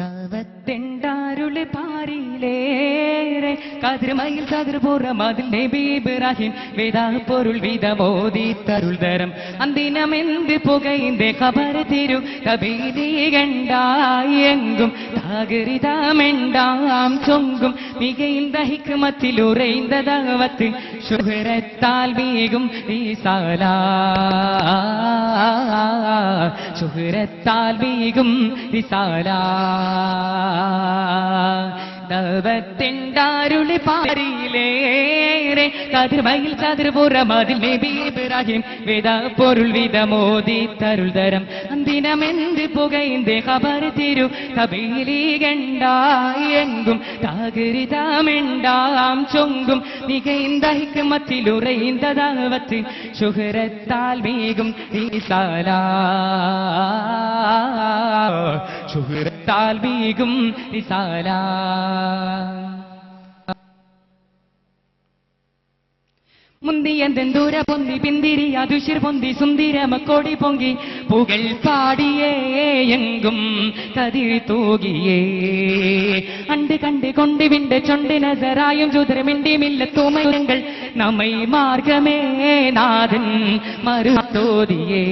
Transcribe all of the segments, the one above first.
ദാവത്തെണ്ടാരുളി പാരിലേറെ കതിർമയിൽ ചതുർപുറം അതിൽ നബി ഇബ്രാഹിം വേദാ പൊരുൾ വിധമോദി തരുൾ തരം അന്തിനമെന്ത് പുകയിന്റെ ഖബർ തിരു കബീലികണ്ടായെങ്കും താകരിതമെണ്ടാം ചൊങ്കും മികൈന്ത ഹിക്മത്തിലുറൈന്ത ദഅവത്ത് ശുഹ്റത്താൽ വീകും റിസാല ശുഹ്റത്താൽ വീകും റിസാല ദാവത്തെണ്ടാരുളി പാരിലേറെ കതിർമയിൽ ചതുർപുറം അതിൽ നബി ഇബ്രാഹിം വേദാ പൊരുൾ വിധമോദി തരുൾ തരം അന്തിനമെന്ത് പുകയിന്റെ ഖബർ തിരു കബീലികണ്ടായെങ്കും താകരിതമെണ്ടാം ചൊങ്കും മികൈന്ത ഹിക്മത്തിലുറൈന്ത ദഅവത്ത് ശുഹ്റത്താൽ വീകും റിസാല ശുഹ്റത്താൽ വീകും റിസാല മുന്തിയന്തൂര പൊന്തി പിന്തിരി അതുശിർ പൊന്തി സുന്ദരമക്കോടി പൊങ്കി പുകൾ പാടിയേ എങ്കും കതിർ തൂകിയേ അണ്ട് കണ്ട് കൊണ്ട് വിണ്ട് ചൊണ്ട് നസറായും ചുതരമിണ്ടി മില്ലത്തൂമയുരങ്ങൾ നമ്മൈ മാർഗമേ നാഥൻ മറുതോതിയേ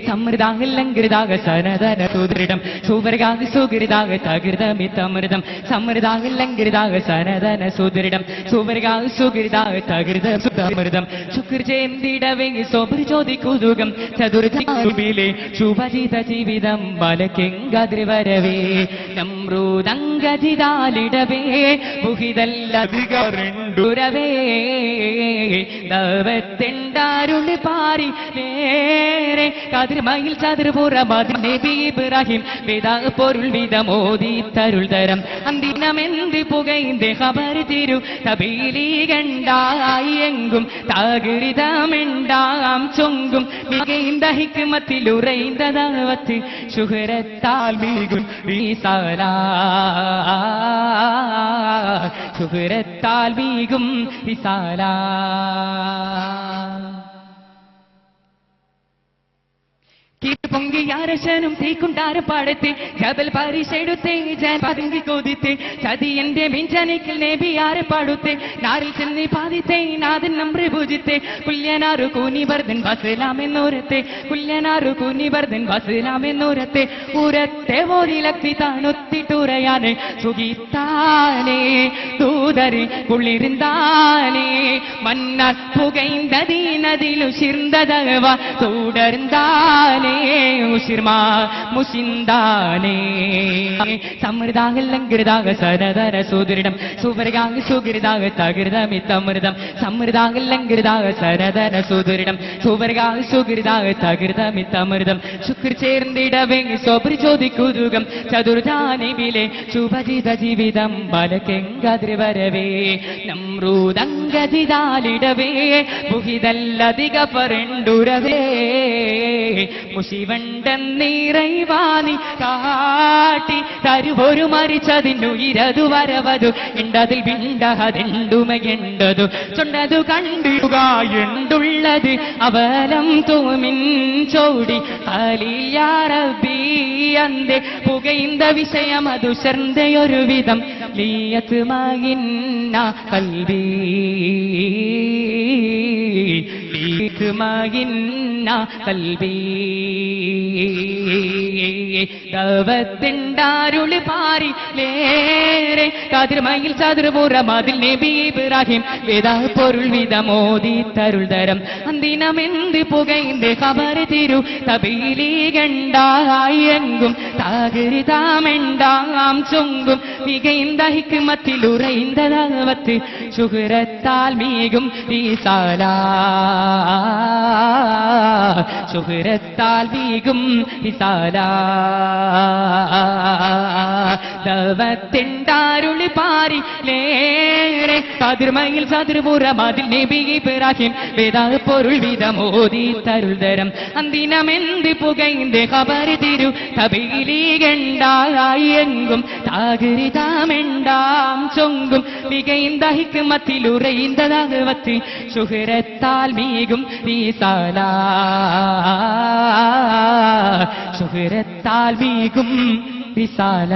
സമൃദ്ധാഹലങ്കൃതാക സനതന സുദൃഢം സുവർഗാക സുഹൃതാക തകൃതമിതമൃതം സമൃദ്ധാഹലങ്കൃതാക സനതന സുദൃഢം സുവർഗാക സുഹൃതാക തകൃത സുതമൃതം ശുക്ർ ചേന്തിടവേ സോബർ ചോദിക്കുതുകം ചതുർജിലെ ശുഭജിത ജീവിതം ബലക്കെങ്കതിർവരവേ നമ്രൂതങ്കജിതാലിടവേ ബുഹിതല്ലധികരണ്ടുരവേ ദാവത്തെണ്ടാരുളി പാരിലേറെ കതിർമയിൽ ചതുർപുറം അതിൽ നബി ഇബ്രാഹിം വേദാ പൊരുൾ വിധമോദി തരുൾ തരം അന്തിനമെന്ത് പുകയിന്റെ ഖബർ തിരു കബീലികണ്ടായെങ്കും താകരിതമെണ്ടാം ചൊങ്കും മികൈന്ത ഹിക്മത്തിലുറൈന്ത ദഅവത്ത് ശുഹ്റത്താൽ വീകും റിസാല ശുഹ്റത്താൽ വീകും റിസാല പൊങ്കിയാരശനും തീക്കുണ്ടാരം പാടത്തെ ജബൽ പരിശെടുത്തേ ജാൻ പതുങ്ങി കൊതിത്തെ ചതിയന്റെ മിഞ്ചനിക്കൽ നബിയാരെ പാടുത്തെ നാരിൽ ചെന്നി പാതിത്തെ നാദൻ നമ്രെ പൂജിത്തെ കുല്യനാറു കൂനി ബർദൻ വസലാമെന്നോരത്തെ കുല്യനാറു കൂനി ബർദൻ വസലാമെന്നോരത്തെ ഉരത്തെ ഓരിലക്തി താണൊത്തിട്ടുറയാനെ സുഖിത്താനേ ദൂതരെ കുളിർந்தானே മന്നാൽ പുകൈന്തതിനതിലുശിർந்ததവ തുടർந்தானே ഉശിർമാ മുശിന്താനേ സമൃദ്ധാഹലങ്കൃതാക സനതന സുദൃഢം സുവർഗാക സുഹൃതാക തകൃതമിതമൃതം സമൃദ്ധാഹലങ്കൃതാക സനതന സുദൃഢം സുവർഗാക സുഹൃതാക തകൃതമിതമൃതം ശുക്ർ ചേർന്നിടവേ സോബർ ചോദിക്കുതുകം ചതുർജാനിബിലെ ശുഭജിത ജീവിതം ബലക്കെങ്കതിർവരവേ നമ്രൂതങ്കജിതാലിടവേ ബുഹിതല്ലധിക പരണ്ടുരവേ മുഷിവണ്ടെന്നീറൈവാനി കാട്ടി തരുവൊരു മരിച്ചതിനു ഇരതു വരവതു എണ്ടതിൽ വിണ്ടഹതെണ്ടുമയെണ്ടതു ചൊണ്ടതു കണ്ടുക എന്തുള്ളത് അവലം തൂമിൻ ചോടി അലിയാറബി അന്തേ പുകയിന്ത വിഷയം അതു ശർന്തയൊരു വിധം ലീയത്ത് മകിന്ന കൽബി ലീയത്ത് മകിന്ന കൽബി ദാവത്തെണ്ടാരുളി പാരിലേറെ കതിർമയിൽ ചതുർപുറം അതിൽ നബി ഇബ്രാഹിം വേദാ പൊരുൾ വിധമോദി തരുൾ തരം അന്തിനമെന്ത് പുകയിന്റെ ഖബർ തിരു കബീലികണ്ടായെങ്കും താകരിതമെണ്ടാം ചൊങ്കും മികൈന്ത ഹിക്മത്തിലുറൈന്ത ദഅവത്ത് ശുഹ്റത്താൽ വീകും റിസാല ശുഹ്റത്താൽ വീകും റിസാല ദാവത്തെണ്ടാരുളി പാരിലേറെ കതിർമയിൽ ചതുർപുറം അതിൽ നബി ഇബ്രാഹിം വേദാ പൊരുൾ വിധമോദി തരുൾ തരം അന്തിനമെന്ത് പുകയിന്റെ ഖബർ തിരു കബീലികണ്ടായെങ്കും താകരിതമെണ്ടാം ചൊങ്കും മികൈന്ത ഹിക്മത്തിലുറൈന്ത ദഅവത്ത് ശുഹ്റത്താൽ വീകും റിസാല സുഹൃത്താൽ വീകും റിസാല